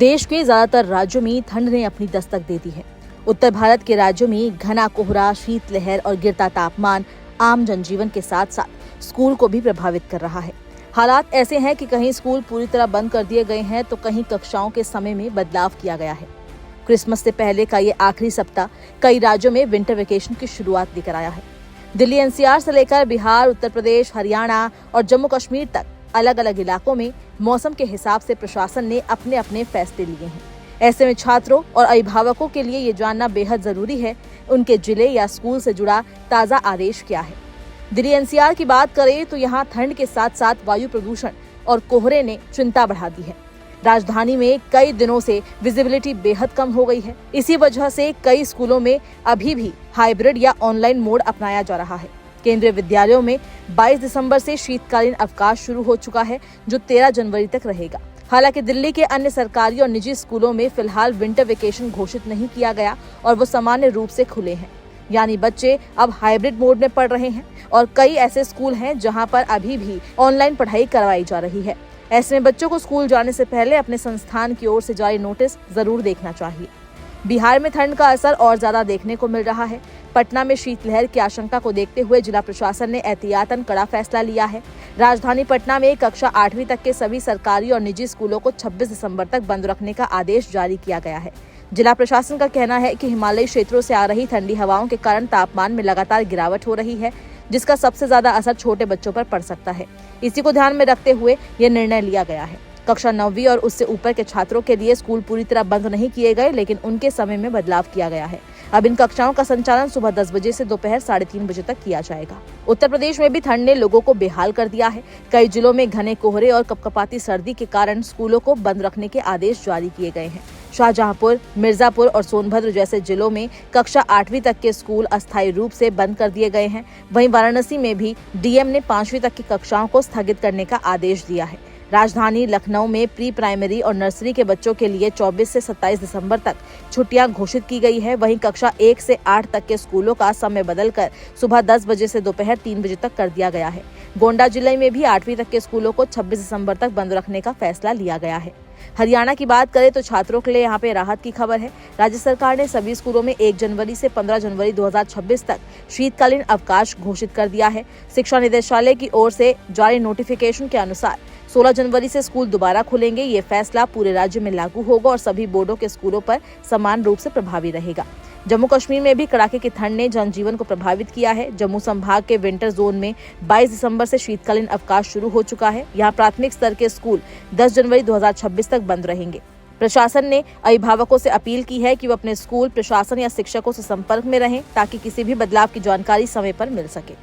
देश के ज्यादातर राज्यों में ठंड ने अपनी दस्तक दे दी है। उत्तर भारत के राज्यों में घना कोहरा, शीतलहर और गिरता तापमान आम जनजीवन के साथ साथ स्कूल को भी प्रभावित कर रहा है। हालात ऐसे हैं कि कहीं स्कूल पूरी तरह बंद कर दिए गए हैं तो कहीं कक्षाओं के समय में बदलाव किया गया है। क्रिसमस से पहले का ये आखिरी सप्ताह कई राज्यों में विंटर वेकेशन की शुरुआत लेकर आया है। दिल्ली एनसीआर से लेकर बिहार, उत्तर प्रदेश, हरियाणा और जम्मू कश्मीर तक अलग अलग इलाकों में मौसम के हिसाब से प्रशासन ने अपने अपने फैसले लिए हैं। ऐसे में छात्रों और अभिभावकों के लिए ये जानना बेहद जरूरी है उनके जिले या स्कूल से जुड़ा ताजा आदेश क्या है। दिल्ली एनसीआर की बात करें तो यहाँ ठंड के साथ साथ वायु प्रदूषण और कोहरे ने चिंता बढ़ा दी है। राजधानी में कई दिनों से विजिबिलिटी बेहद कम हो गई है। इसी वजह से कई स्कूलों में अभी भी हाइब्रिड या ऑनलाइन मोड अपनाया जा रहा है। केंद्रीय विद्यालयों में 22 दिसंबर से शीतकालीन अवकाश शुरू हो चुका है, जो 13 जनवरी तक रहेगा। हालांकि दिल्ली के अन्य सरकारी और निजी स्कूलों में फिलहाल विंटर वेकेशन घोषित नहीं किया गया और वो सामान्य रूप से खुले हैं, यानी बच्चे अब हाइब्रिड मोड में पढ़ रहे हैं और कई ऐसे स्कूल हैं जहां पर अभी भी ऑनलाइन पढ़ाई करवाई जा रही है। ऐसे में बच्चों को स्कूल जाने से पहले अपने संस्थान की ओर से जारी नोटिस जरूर देखना चाहिए। बिहार में ठंड का असर और ज्यादा देखने को मिल रहा है। पटना में शीतलहर की आशंका को देखते हुए जिला प्रशासन ने एहतियातन कड़ा फैसला लिया है। राजधानी पटना में कक्षा 8वीं तक के सभी सरकारी और निजी स्कूलों को 26 दिसंबर तक बंद रखने का आदेश जारी किया गया है। जिला प्रशासन का कहना है कि हिमालयी क्षेत्रों से आ रही ठंडी हवाओं के कारण तापमान में लगातार गिरावट हो रही है, जिसका सबसे ज्यादा असर छोटे बच्चों पर पड़ सकता है। इसी को ध्यान में रखते हुए ये निर्णय लिया गया है। कक्षा 9वीं और उससे ऊपर के छात्रों के लिए स्कूल पूरी तरह बंद नहीं किए गए, लेकिन उनके समय में बदलाव किया गया है। अब इन कक्षाओं का संचालन सुबह 10 बजे से दोपहर 3:30 बजे तक किया जाएगा। उत्तर प्रदेश में भी ठंड ने लोगों को बेहाल कर दिया है। कई जिलों में घने कोहरे और कपकपाती सर्दी के कारण स्कूलों को बंद रखने के आदेश जारी किए गए हैं। शाहजहांपुर, मिर्जापुर और सोनभद्र जैसे जिलों में कक्षा 8वीं तक के स्कूल अस्थायी रूप से बंद कर दिए गए हैं। वहीं वाराणसी में भी डीएम ने 5वीं तक की कक्षाओं को स्थगित करने का आदेश दिया है। राजधानी लखनऊ में प्री प्राइमरी और नर्सरी के बच्चों के लिए 24 से 27 दिसंबर तक छुट्टियां घोषित की गई है। वहीं कक्षा 1 से 8 तक के स्कूलों का समय बदलकर सुबह 10 बजे से दोपहर 3 बजे तक कर दिया गया है। गोंडा जिले में भी 8वीं तक के स्कूलों को 26 दिसंबर तक बंद रखने का फैसला लिया गया है। हरियाणा की बात करें तो छात्रों के लिए यहाँ पे राहत की खबर है। राज्य सरकार ने सभी स्कूलों में 1 जनवरी से 15 जनवरी 2026 तक शीतकालीन अवकाश घोषित कर दिया है। शिक्षा निदेशालय की ओर से जारी नोटिफिकेशन के अनुसार 16 जनवरी से स्कूल दोबारा खुलेंगे। ये फैसला पूरे राज्य में लागू होगा और सभी बोर्डों के स्कूलों पर समान रूप से प्रभावी रहेगा। जम्मू कश्मीर में भी कड़ाके की ठंड ने जनजीवन को प्रभावित किया है। जम्मू संभाग के विंटर जोन में 22 दिसंबर से शीतकालीन अवकाश शुरू हो चुका है। यहाँ प्राथमिक स्तर के स्कूल 10 जनवरी 2026 तक बंद रहेंगे। प्रशासन ने अभिभावकों से अपील की है कि वो अपने स्कूल प्रशासन या शिक्षकों से संपर्क में रहें ताकि किसी भी बदलाव की जानकारी समय पर मिल सके।